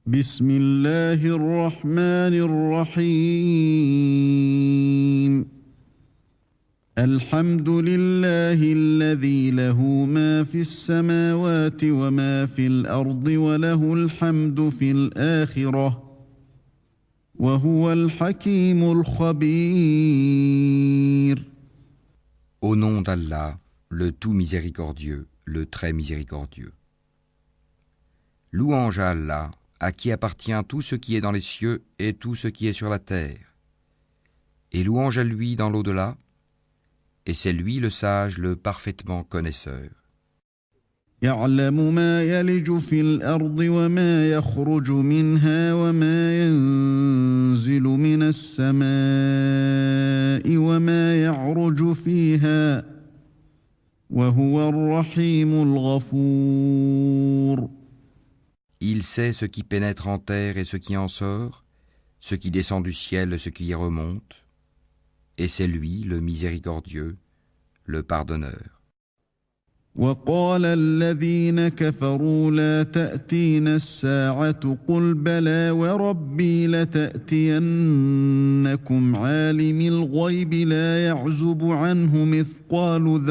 بسم الله الرحمن الرحيم الحمد لله الذي له ما في السماوات وما في الأرض وله الحمد في الآخرة وهو الحكيم الخبير. Au nom d'Allah, le tout miséricordieux, le très miséricordieux. Louange à Allah, à qui appartient tout ce qui est dans les cieux et tout ce qui est sur la terre. Et louange à lui dans l'au-delà, et c'est lui le sage, le parfaitement connaisseur. يعلم ما يلج في الأرض وما يخرج منها وما ينزل من السماء وما يعرج فيها وهو الرحيم الغفور. Il sait ce qui pénètre en terre et ce qui en sort, ce qui descend du ciel et ce qui y remonte, et c'est lui le miséricordieux, le pardonneur. وقال الذين كفروا لا تأتينا الساعة قل بلى وربي لتأتينكم عالم الغيب لا يعزب عنه مثقال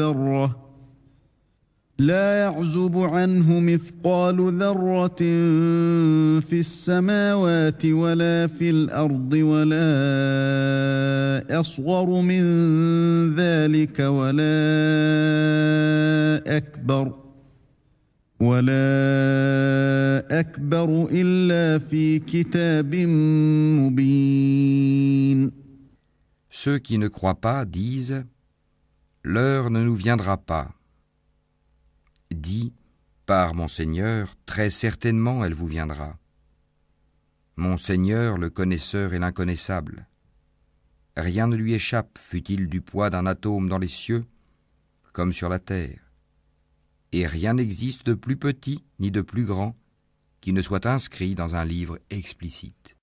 ذرة في السماوات ولا في الأرض ولا أصغر من ذلك ولا أكبر إلا في كتاب مبين. Ceux qui ne croient pas disent « L'heure ne nous viendra pas ». Dis, par mon Seigneur, très certainement elle vous viendra. Mon Seigneur, le connaisseur et l'inconnaissable. Rien ne lui échappe, fût-il du poids d'un atome dans les cieux, comme sur la terre. Et rien n'existe de plus petit ni de plus grand qui ne soit inscrit dans un livre explicite.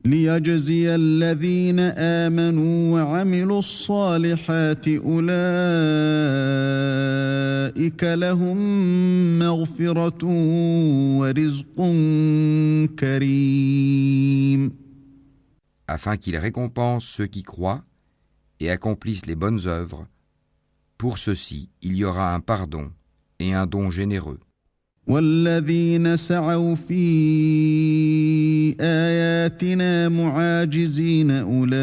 ليجزي الذين آمنوا وعملوا الصالحات أولئك لهم مغفرة ورزق كريم. Afin qu'il récompense ceux qui croient et accomplissent les bonnes œuvres, pour ceux-ci il y aura un pardon et un don généreux. والذين سعوا في آياتنا معاجزين أولئك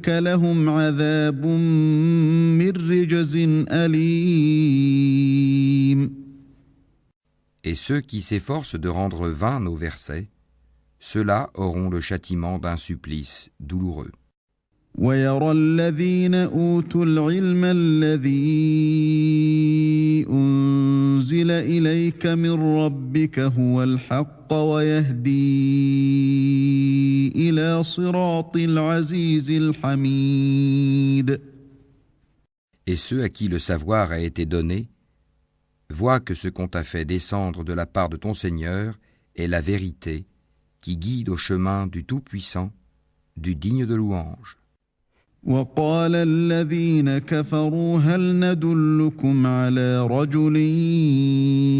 لهم عذاب من رجز أليم. Et ceux qui s'efforcent de rendre vains nos versets, ceux-là auront le châtiment d'un supplice douloureux. ويرى الذين أوتوا العلم الذي أنزل إليك من ربك هو الحق ويهدي إلى صراط العزيز الحميد. Et ceux à qui le savoir a été donné, voient que ce qu'on t'a fait descendre de la part de ton Seigneur est la vérité qui guide au chemin du Tout-Puissant, du digne de louange. وقال الذين كفروا هل ندلكم على رجل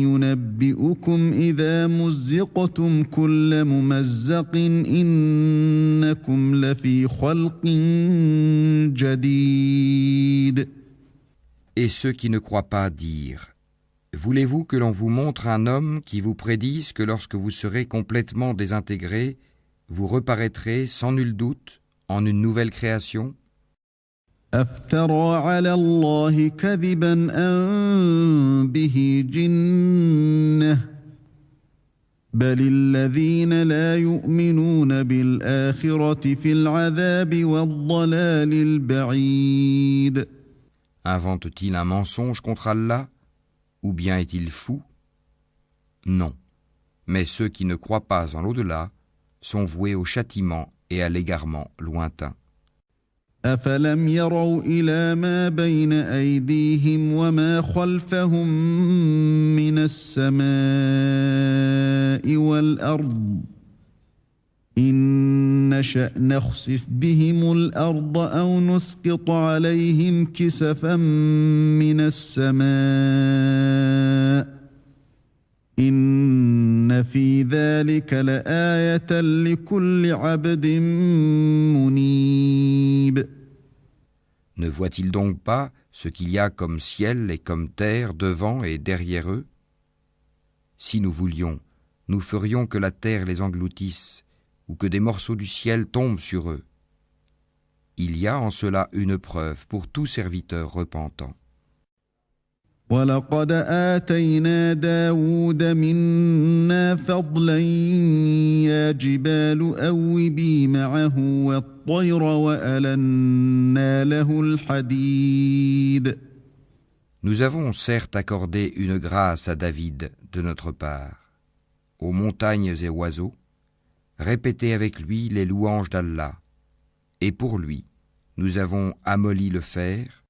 ينبئكم إذا مزقتم كل ممزق إنكم لفي خلق جديد. Et ceux qui ne croient pas dirent, voulez-vous que l'on vous montre un homme qui vous prédise que lorsque vous serez complètement désintégrés, vous reparaîtrez sans nul doute en une nouvelle création? أفترى على الله كذبا أم به جنة بل الذين لا يؤمنون بالآخرة في العذاب والضلال البعيد. Invente-t-il un mensonge contre Allah, ou bien est-il fou? Non, mais ceux qui ne croient pas en l'au-delà sont voués au châtiment et à l'égarement lointain. أفلم يروا إلى ما بين أيديهم وما خلفهم من السماء والأرض إن نشأ نخسف بهم الأرض أو نسقط عليهم كسفا من السماء إن في ذلك لآية لكل عبد منيب. Ne voient-ils donc pas ce qu'il y a comme ciel et comme terre devant et derrière eux? Si nous voulions, nous ferions que la terre les engloutisse ou que des morceaux du ciel tombent sur eux. Il y a en cela une preuve pour tout serviteur repentant. وَلَقَدْ آتَيْنَا دَاوُودَ مِنَّا فَضْلًا يَا جِبَالُ أَوِّبِي مَعَهُ وَالطَّيْرَ وَأَلَنَّا لَهُ الْحَدِيدَ. Nous avons certes accordé une grâce à David de notre part. Aux montagnes et oiseaux, répétez avec lui les louanges d'Allah. Et pour lui, nous avons amolli le fer.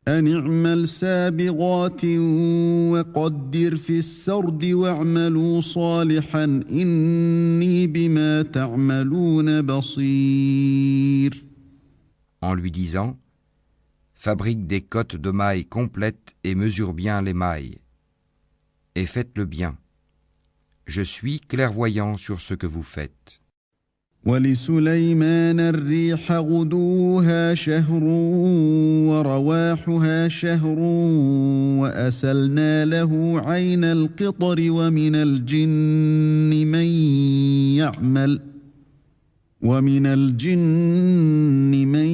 أن اعمل سابغات وقدر في السرد واعملوا صالحا إني بما تعملون بصير. En lui disant, fabrique des cottes de mailles complètes et mesure bien les mailles. Et faites-le bien. Je suis clairvoyant sur ce que vous faites. ولسليمان الريح غدوها شهر ورواحها شهر وأسلنا له عين القطر ومن الجن من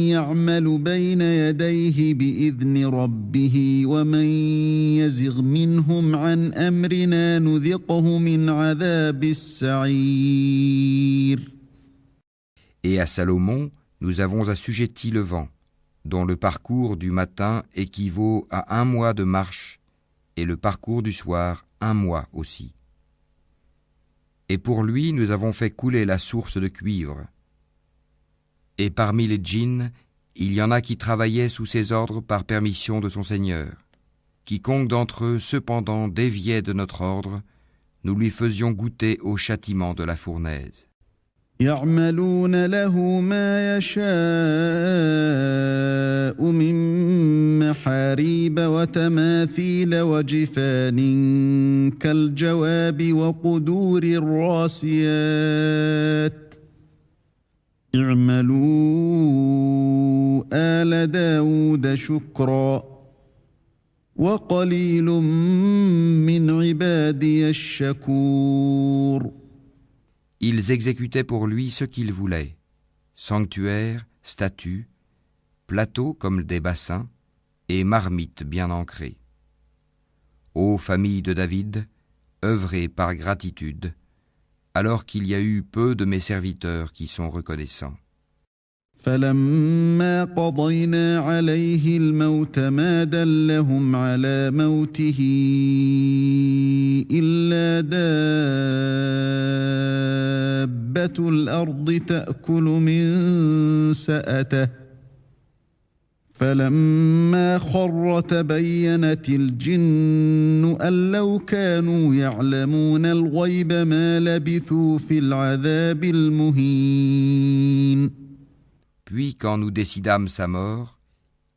يعمل بين يديه بإذن ربه ومن يزغ منهم عن أمرنا نذقه من عذاب السعير. Et à Salomon, nous avons assujetti le vent, dont le parcours du matin équivaut à 1 mois de marche, et le parcours du soir 1 mois aussi. Et pour lui, nous avons fait couler la source de cuivre. Et parmi les djinns, il y en a qui travaillaient sous ses ordres par permission de son Seigneur. Quiconque d'entre eux, cependant, déviait de notre ordre, nous lui faisions goûter au châtiment de la fournaise. يعملون له ما يشاء من محاريب وتماثيل وجفان كالجواب وقدور الراسيات اعملوا آل داود شكرا وقليل من عبادي الشكور. Ils exécutaient pour lui ce qu'ils voulaient, sanctuaires, statues, plateaux comme des bassins et marmites bien ancrées. Ô famille de David, œuvrez par gratitude, alors qu'il y a eu peu de mes serviteurs qui sont reconnaissants. فلما قضينا عليه الموت ما دلهم على موته إلا دابة الأرض تأكل من سأته فلما خر تبينت الجن أن لو كانوا يعلمون الغيب ما لبثوا في العذاب المهين. Puis quand nous décidâmes sa mort,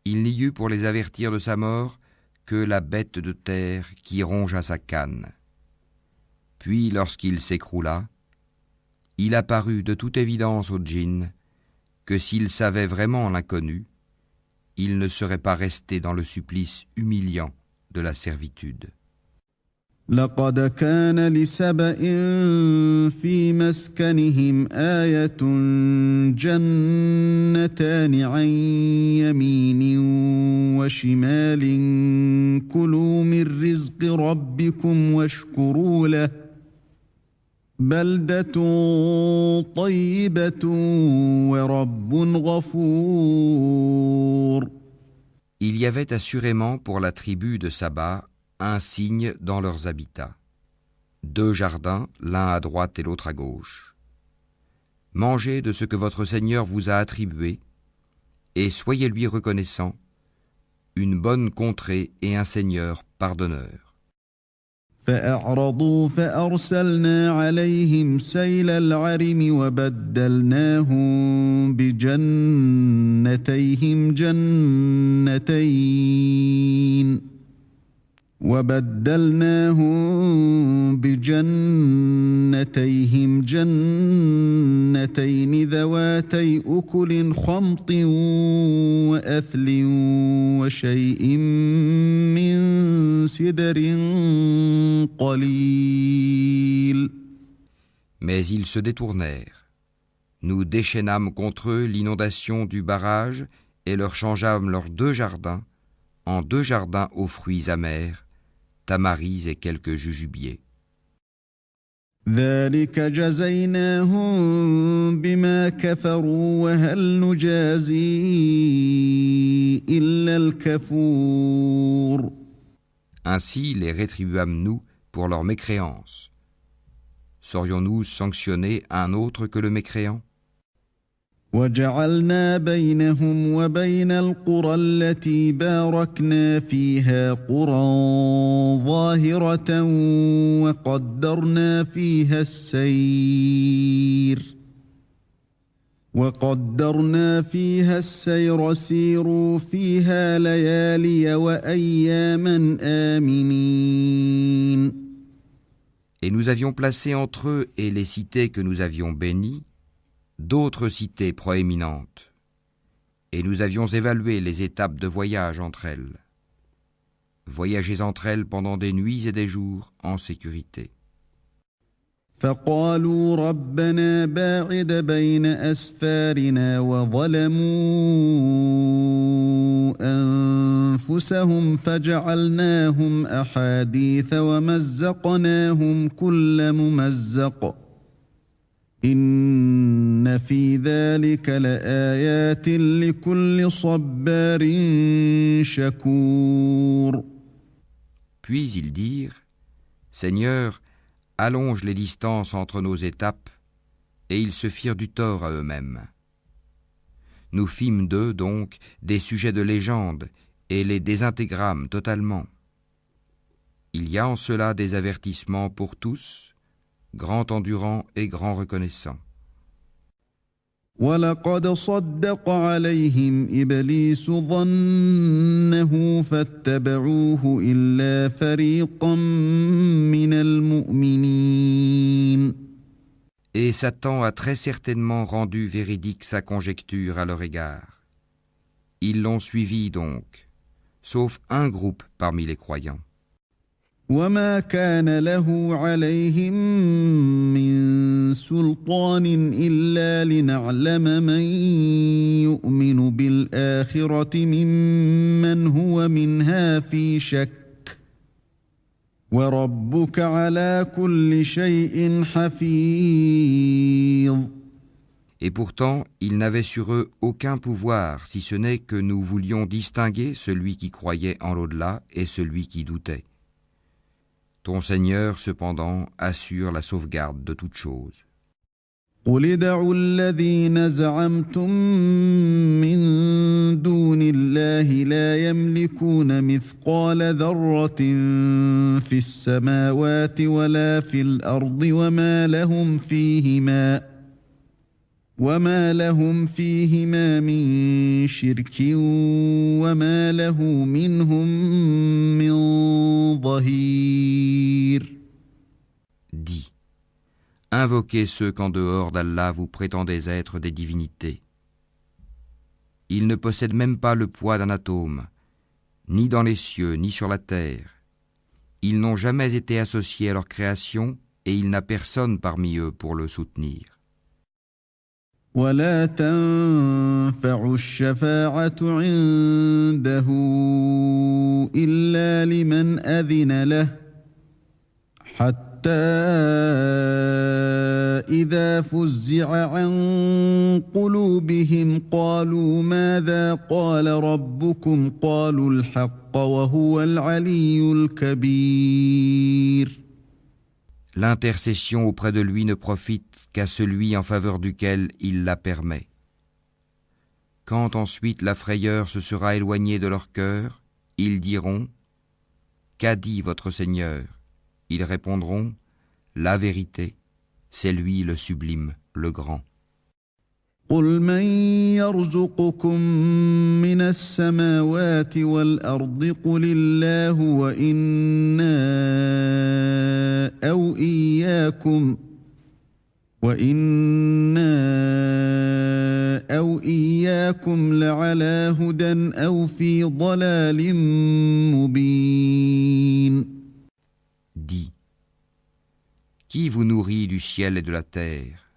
il n'y eut pour les avertir de sa mort que la bête de terre qui rongea sa canne. Puis lorsqu'il s'écroula, il apparut de toute évidence aux djinns que s'ils savaient vraiment l'inconnu, ils ne seraient pas restés dans le supplice humiliant de la servitude. لقد كان لسبإ في مسكنهم آية جنتان عن يمين وشمال كلوا من رزق ربكم واشكروا له بلدة طيبة ورب غفور. Il y avait assurément pour la tribu de Saba un signe dans leurs habitats. 2 jardins, l'un à droite et l'autre à gauche. Mangez de ce que votre Seigneur vous a attribué, et soyez-lui reconnaissants, une bonne contrée et un Seigneur pardonneur. فأعرضوا فأرسلنا عليهم سيل العرم وبدلناهم بجنتيهم جنتين جنتيهم جنتين ذواتي أكل خمط وأثل وشيء من سدر قليل. Mais ils se détournèrent. Nous déchaînâmes contre eux l'inondation du barrage et leur changeâmes leurs 2 jardins en 2 jardins aux fruits amers, tamaris et quelques jujubiers. ذلك جزيناهم بما كفروا وهل نجازي إلا الكفور. Ainsi les rétribuâmes-nous pour leur mécréance. Saurions-nous sanctionner un autre que le mécréant? وجعلنا بينهم وبين القرى التي باركنا فيها قرى ظاهرة وقدرنا فيها السير سيروا فيها ليالي وأياما آمنين. Et nous avions placé entre eux et les cités que nous avions bénies d'autres cités proéminentes, et nous avions évalué les étapes de voyage entre elles. Voyagez entre elles pendant des nuits et des jours en sécurité. فقالوا ربنا باعد بين أسفارنا وظلموا أنفسهم فجعلناهم أحاديث ومزقناهم كل ممزق إن في ذلك لآيات لكل صبار شكور. Puis ils dirent, Seigneur, allonge les distances entre nos étapes, et ils se firent du tort à eux-mêmes. Nous fîmes d'eux donc des sujets de légende et les désintégrâmes totalement. Il y a en cela des avertissements pour tous, grand endurant et grand reconnaissant. وَلَقَدْ صَدَّقَ عَلَيْهِمْ إِبْلِيسُ ظَنَّهُ فَاتَّبَعُوهُ إِلَّا فَرِيقًا مِّنَ الْمُؤْمِنِينَ. Et Satan a très certainement rendu véridique sa conjecture à leur égard. Ils l'ont suivi donc, sauf un groupe parmi les croyants. وَمَا كَانَ لَهُ عَلَيْهِمْ مِنْ سُلْطَانٍ إِلَّا لِنَعْلَمَ مَنْ يُؤْمِنُ بِالْآخِرَةِ مِمَّنْ هُوَ مِنْهَا فِي شَكٍّ وَرَبُّكَ عَلَى كُلِّ شَيْءٍ حَفِيظٌ. Et pourtant, ils n'avaient sur eux aucun pouvoir, si ce n'est que nous voulions distinguer celui qui croyait en l'au-delà et celui qui doutait. Ton Seigneur, cependant, assure la sauvegarde de toutes choses. قُلِ ادْعُوا الَّذِينَ زَعَمْتُم مِّن دُونِ اللَّهِ لَا يَمْلِكُونَ مِثْقَالَ ذَرَّةٍ فِي السَّمَاوَاتِ وَلَا فِي الْأَرْضِ وَمَا لَهُمْ فِيهِمَا مِن شِرْكٍ وَمَا لَهُ مِنْهُم مِّن ظَهِيرٍ. Dis, invoquez ceux qu'en dehors d'Allah vous prétendez être des divinités. Ils ne possèdent même pas le poids d'un atome, ni dans les cieux, ni sur la terre. Ils n'ont jamais été associés à leur création et il n'a personne parmi eux pour le soutenir. ولا تنفع الشفاعة عنده إلا لمن أذن له حتى إذا فزع عن قلوبهم قالوا ماذا قال ربكم قالوا الحق وهو العلي الكبير. L'intercession auprès de lui ne profite qu'à celui en faveur duquel il la permet. Quand ensuite la frayeur se sera éloignée de leur cœur, ils diront « Qu'a dit votre Seigneur ?» Ils répondront « La vérité, c'est lui le sublime, le grand. » قُلْ مَنْ يَرْزُقُكُم مِّنَ السَّمَاوَاتِ وَالْأَرْضِ قُلِ اللَّهُ وَإِنَّا أَوْ إِيَّاكُمْ وإنا أو إياكم لعلى هدى أو في ضلال مبين. Dis, qui vous nourrit du ciel et de la terre?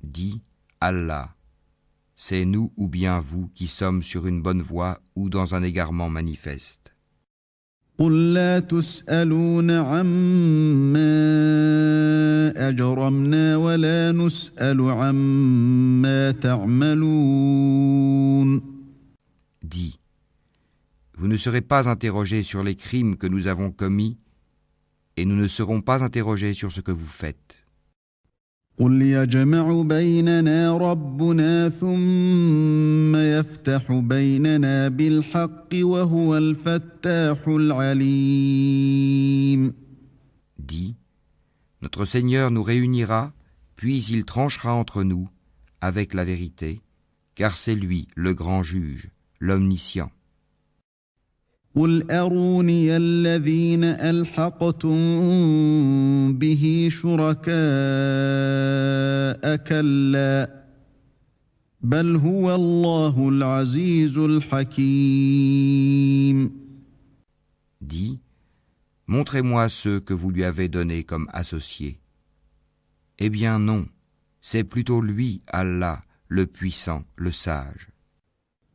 Dis, Allah. C'est nous ou bien vous qui sommes sur une bonne voie ou dans un égarement manifeste. قل لا تسألون عما أجرمنا ولا نسأل عما تعملون. Dis, vous ne serez pas interrogés sur les crimes que nous avons commis et nous ne serons pas interrogés sur ce que vous faites. قل يجمع بيننا ربنا ثم يفتح بيننا بالحق وهو الفتاح العليم. Dis, notre Seigneur nous réunira, puis il tranchera entre nous avec la vérité, car c'est lui le grand juge, l'omniscient. قل أروني الذين ألحقتم به شركاء كلا بل هو الله العزيز الحكيم. Dis, montrez-moi ceux que vous lui avez donnés comme associés. Eh bien non, c'est plutôt lui, Allah, le puissant, le sage.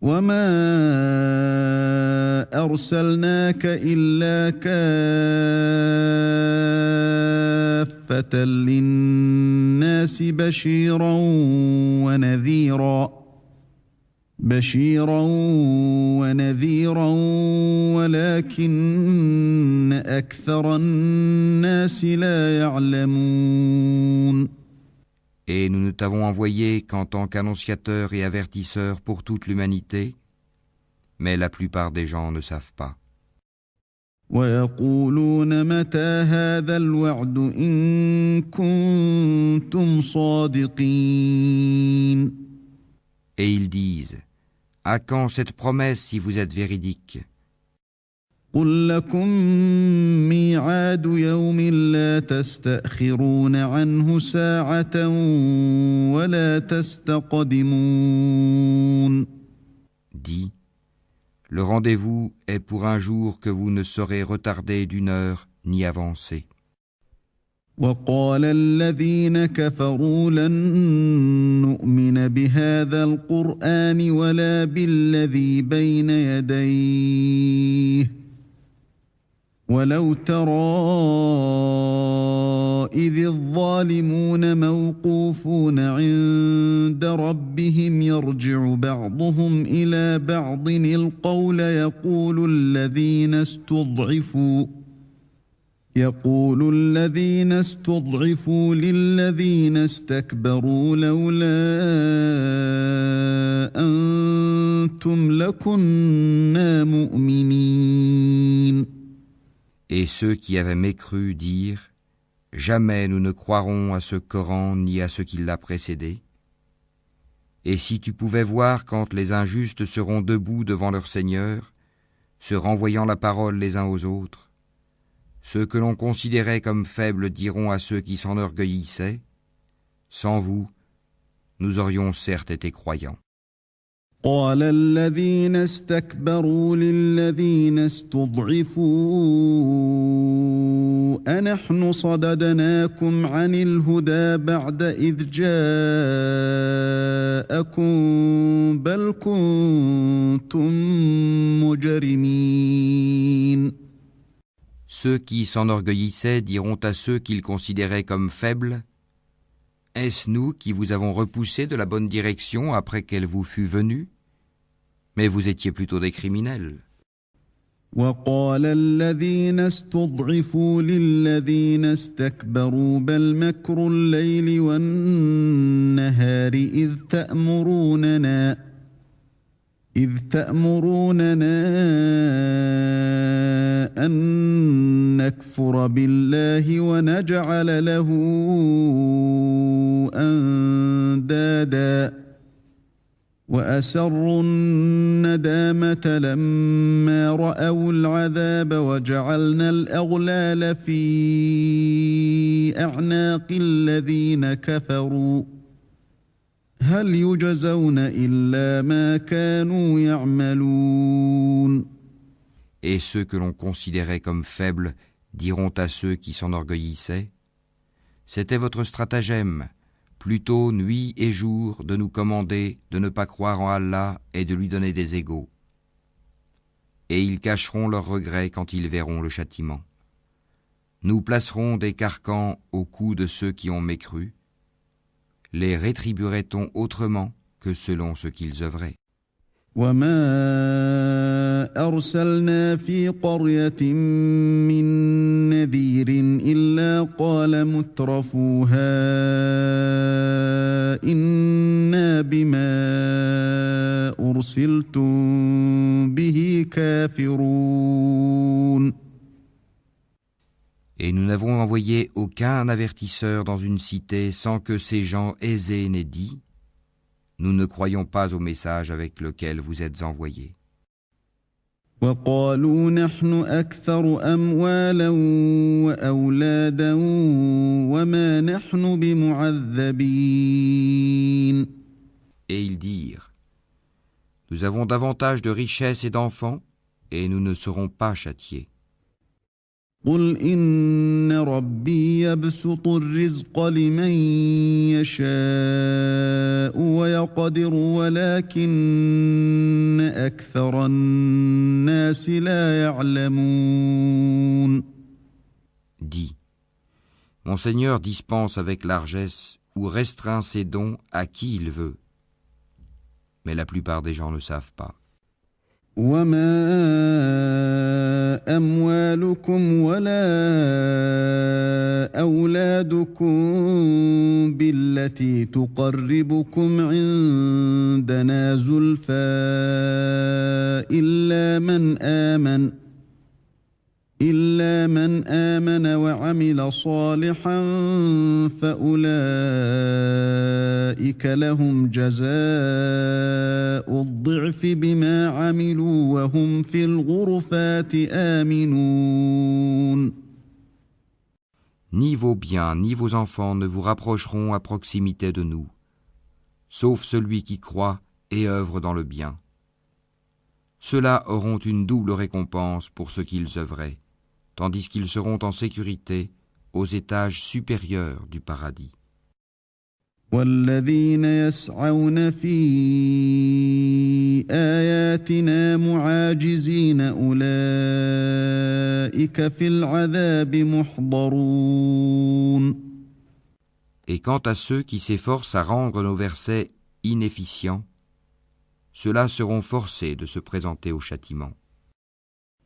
وما أرسلناك إلا كافة للناس بشيرا ونذيرا ولكن أكثر الناس لا يعلمون. Et nous ne t'avons envoyé qu'en tant qu'annonciateur et avertisseur pour toute l'humanité, mais la plupart des gens ne savent pas. ويقولون متى هذا الوعد إن كنتم صادقين. Et ils disent, à quand cette promesse si vous êtes véridique? قل لكم ميعاد يوم لا تستأخرون عنه ساعة ولا تستقدمون. Dis, le rendez-vous est pour un jour que vous ne saurez retarder d'une heure ni avancer. وقال الذين كفروا لن نؤمن بهذا القرآن ولا بالذي بين يديه ولو ترى إذ الظالمون موقوفون عند ربهم يرجع بعضهم إلى بعض القول يقول الذين استضعفوا للذين استكبروا لولا أنتم لكنا مؤمنين. Et ceux qui avaient mécru dirent, jamais nous ne croirons à ce Coran ni à ce qui l'a précédé. Et si tu pouvais voir quand les injustes seront debout devant leur Seigneur, se renvoyant la parole les uns aux autres, ceux que l'on considérait comme faibles diront à ceux qui s'enorgueillissaient, sans vous, nous aurions certes été croyants. قال الذين استكبروا للذين استضعفوا أنحن صددناكم عن الهدى بعد إذ جاءكم بل كنتم مجرمين. Ceux qui s'enorgueillissaient diront à ceux qu'ils considéraient comme faibles, est-ce nous qui vous avons repoussé de la bonne direction après qu'elle vous fût venue? Mais vous étiez plutôt des criminels. وقال الذين استضعفوا للذين استكبروا بل مكر الليل والنهار إذ تأمروننا أن نكفر بالله ونجعل له أندادا وأسروا الندامة لما رأوا العذاب وجعلنا الأغلال في أعناق الذين كفروا هل يجزون إلا ما كانوا يعملون. Et ceux que l'on considérait comme faibles diront à ceux qui s'enorgueillissaient : C'était votre stratagème, plutôt nuit et jour, de nous commander de ne pas croire en Allah et de lui donner des égaux. Et ils cacheront leurs regrets quand ils verront le châtiment. Nous placerons des carcans au cou de ceux qui ont mécru. Les rétribuerait-on autrement que selon ce qu'ils œuvraient ? وما أرسلنا في قرية من نذير إلا قال مترفوها إنا بما أرسلتم به كافرون. Et nous n'avons envoyé aucun avertisseur dans une cité sans que ces gens aisés n'aient dit : Nous ne croyons pas au message avec lequel vous êtes envoyés. وقالوا نحن أكثر أموالا وأولادا وما نحن بمعذبين. Et ils dirent : Nous avons davantage de richesses et d'enfants, et nous ne serons pas châtiés. قل إن ربي يبسط الرزق لمن يشاء ويقدر ولكن أكثر الناس لا يعلمون. Dis : Mon Seigneur dispense avec largesse ou restreint ses dons à qui il veut. Mais la plupart des gens ne savent pas. وما أموالكم ولا أولادكم بالتي تقربكم عندنا زلفى إلا من آمن وعمل صالحا فأولئك لهم جزاء الضعف بما عملوا وهم في الغرفات آمنون. Ni vos biens, ni vos enfants ne vous rapprocheront à proximité de nous, sauf celui qui croit et œuvre dans le bien. Ceux-là auront une double récompense pour ce qu'ils œuvraient, tandis qu'ils seront en sécurité aux étages supérieurs du paradis. والذين يسعون في آياتنا معاجزين أولئك في العذاب محضرون. Et quant à ceux qui s'efforcent à rendre nos versets inefficients, ceux-là seront forcés de se présenter au châtiment.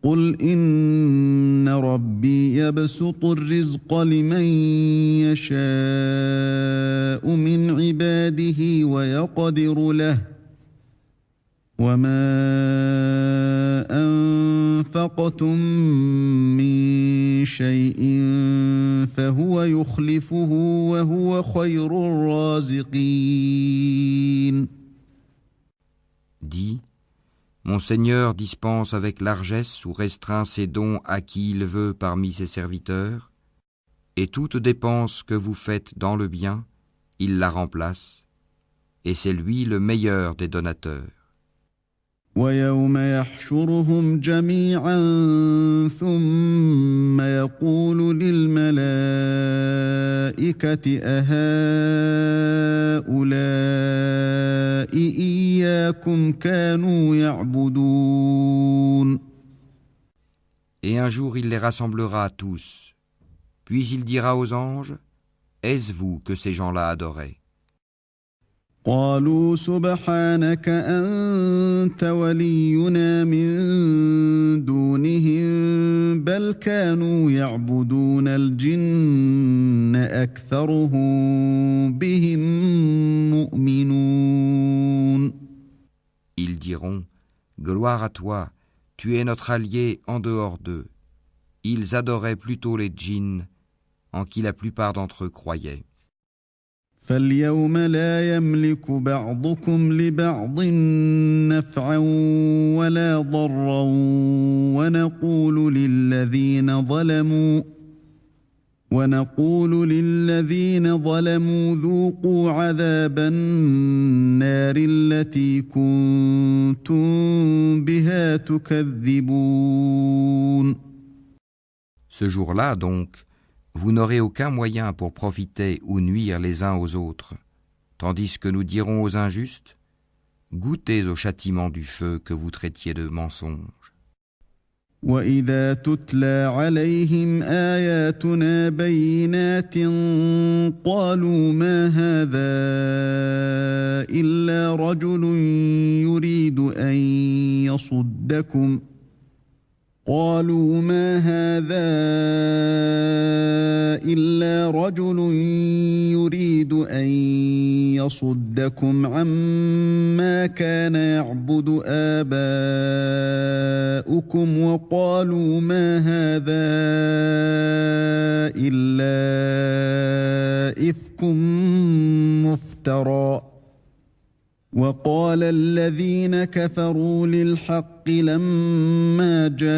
قل إن ربي يبسط الرزق لمن يشاء من عباده ويقدر له وما أنفقتم من شيء فهو يخلفه وهو خير الرازقين. Dis : Mon Seigneur dispense avec largesse ou restreint ses dons à qui il veut parmi ses serviteurs, et toute dépense que vous faites dans le bien, il la remplace, et c'est lui le meilleur des donateurs. ويوم يحشرهم جميعا ثم يقول للملائكة أهؤلاء إياكم كانوا يعبدون. Et un jour il les rassemblera tous, puis il dira aux anges : Est-ce vous que ces gens-là adoraient ? قالوا سبحانك أنت ولينا من دونهم بل كانوا يعبدون الجن أكثرهم بهم مؤمنون. Ils diront : Gloire à toi, tu es notre allié en dehors d'eux. Ils adoraient plutôt les djinns, en qui la plupart d'entre eux croyaient. فاليوم لا يملك بعضكم لبعض نفعا ولا ضرا ونقول للذين ظلموا ذوقوا عذاب النار التي كنتم بها تكذبون. Ce jour-là, donc, vous n'aurez aucun moyen pour profiter ou nuire les uns aux autres, tandis que nous dirons aux injustes, goûtez au châtiment du feu que vous traitiez de mensonge. وَإِذَا تُتْلَى عَلَيْهِمْ آيَاتُنَا بَيِّنَاتٍ قَالُوا مَا هَذَا إِلَّا رَجُلٌ يريد أن يصدكم عما كان يعبد آباؤكم وقالوا ما هذا إلا إفك مفترى وقال الذين كفروا للحق لما جاءهم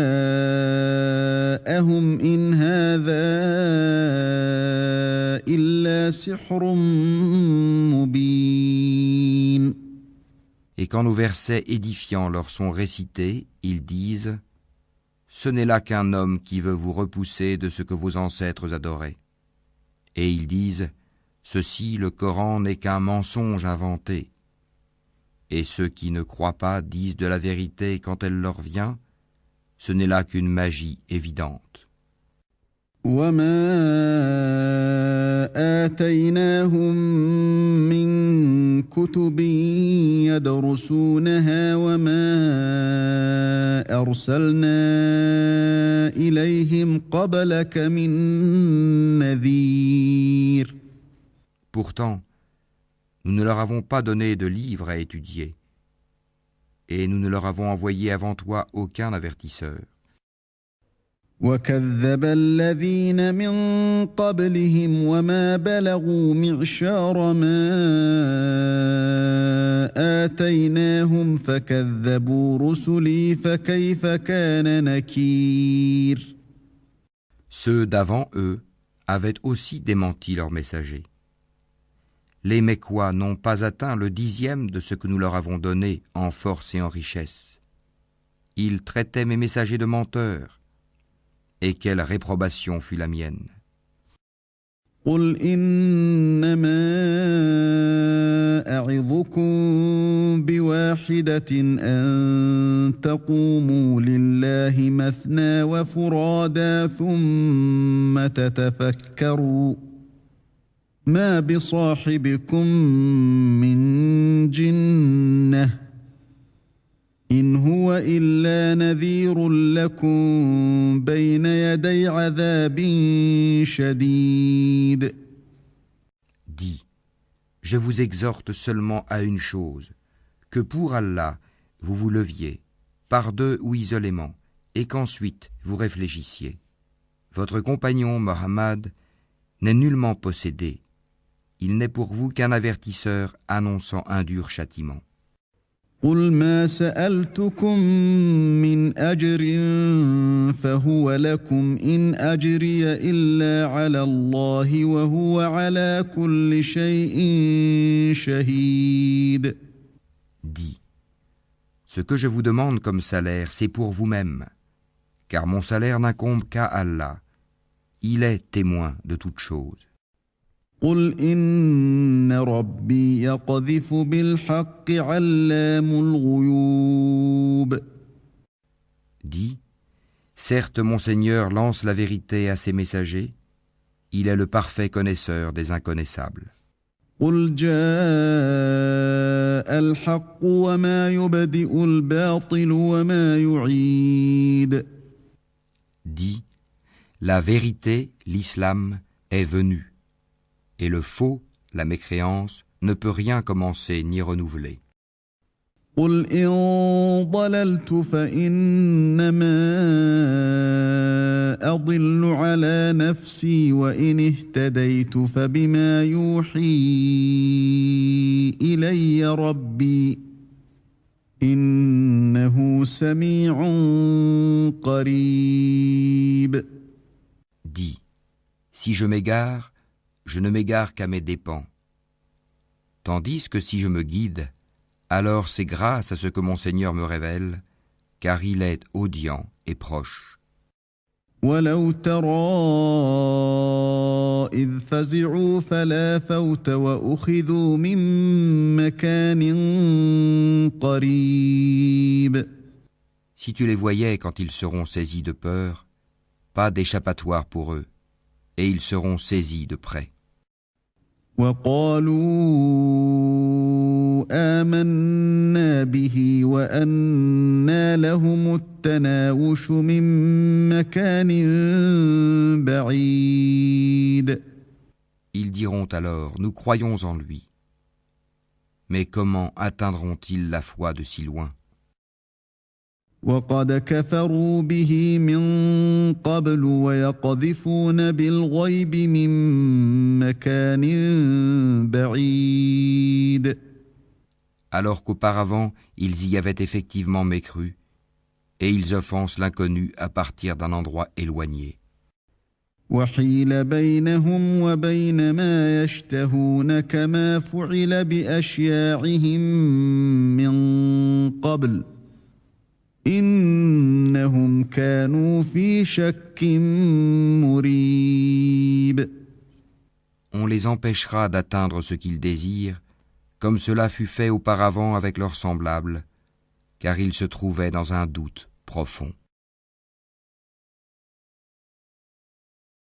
إن هذا إلا سحر مبين. Et quand nos versets édifiants leur sont récités, ils disent « Ce n'est là qu'un homme qui veut vous repousser de ce que vos ancêtres adoraient. » Et ils disent « Ceci, le Coran, n'est qu'un mensonge inventé. » Et ceux qui ne croient pas disent de la vérité quand elle leur vient, ce n'est là qu'une magie évidente. وَمَا آتَيْنَاهُم مِّن كُتُبٍ يَدْرُسُونَهَا وَمَا أَرْسَلْنَا إِلَيْهِمْ قَبْلَكَ مِن نَّذِيرٍ. Pourtant, nous ne leur avons pas donné de livres à étudier, et nous ne leur avons envoyé avant toi aucun avertisseur. وَكَذَّبَ الَّذِينَ مِن قَبْلِهِمْ وَمَا بَلَغُوا مِعْشَارَ مَا آتَيْنَاهُمْ فَكَذَّبُوا رُسُلِي فَكَيْفَ كَانَ نَكِيرِ. Ceux d'avant eux avaient aussi démenti leurs messagers. Les Mécois n'ont pas atteint le 10e de ce que nous leur avons donné en force et en richesse. Ils traitaient mes messagers de menteurs. Et quelle réprobation fut la mienne. قُلْ إِنَّمَا أَعِظُكُم بِوَاحِدَةٍ أَن تَقُومُوا لِلَّهِ مَثْنَىٰ وَفُرَادَىٰ ثُمَّ تَتَفَكَّرُوا مَا بِصَاحِبِكُم مِّن جِنَّةٍ إِنْ هُوَ إِلَّا نَذِيرٌ لَكُمْ بَيْنَ يَدَيْ عَذَابٍ شَدِيدٍ. Dis, je vous exhorte seulement à une chose, que pour Allah, vous vous leviez, par deux ou isolément, et qu'ensuite vous réfléchissiez. Votre compagnon Mohammed n'est nullement possédé. Il n'est pour vous qu'un avertisseur annonçant un dur châtiment. قُلْ مَا سَأَلْتُكُم مِّنْ أَجْرٍ فَهُوَ لَكُمْ إِنْ أَجْرِيَ إِلَّا عَلَى اللَّهِ وَهُوَ عَلَى كُلِّ شَيْءٍ شَهِيدٌ. Dis, ce que je vous demande comme salaire, c'est pour vous-même, car mon salaire n'incombe qu'à Allah. Il est témoin de toutes choses. قُلْ إِنَّ رَبِّي يَقْذِفُ بِالْحَقِّ عَلَّامُ الْغُيُوبِ. Dis, certes mon Seigneur lance la vérité à ses messagers, il est le parfait connaisseur des inconnaissables. قُلْ جَاءَ الْحَقُّ وَمَا يُبْدِئُ الْبَاطِلُ وَمَا يُعِيدُ. Dis, la vérité, l'islam, est venue. Et le faux, la mécréance, ne peut rien commencer ni renouveler. قل إن ضللت فإنما أضل على نفسي وإن اهتديت فبما يوحي إلي ربي إنه سميع قريب. Dis, si je m'égare, je ne m'égare qu'à mes dépens. Tandis que si je me guide, alors c'est grâce à ce que mon Seigneur me révèle, car il est audient et proche. ولو ترى إذ فزعوا فلا فوت وأخذوا من مكان قريب. Si tu les voyais quand ils seront saisis de peur, pas d'échappatoire pour eux, et ils seront saisis de près. وقالوا آمنا به وأنى لهم التناوش من مكان بعيد. Ils diront alors, nous croyons en lui. Mais comment atteindront-ils la foi de si loin? وقد كفروا به من قبل ويقذفون بالغيب من مكان بعيد. Alors qu'auparavant, ils y avaient effectivement mécru, et ils offensent l'inconnu à partir d'un endroit éloigné. وحيل بينهم وبين ما يشتهون كما فعل بأشياعهم من قبل إنهم كانوا في شك مريب. On les empêchera d'atteindre ce qu'ils désirent, comme cela fut fait auparavant avec leurs semblables, car ils se trouvaient dans un doute profond.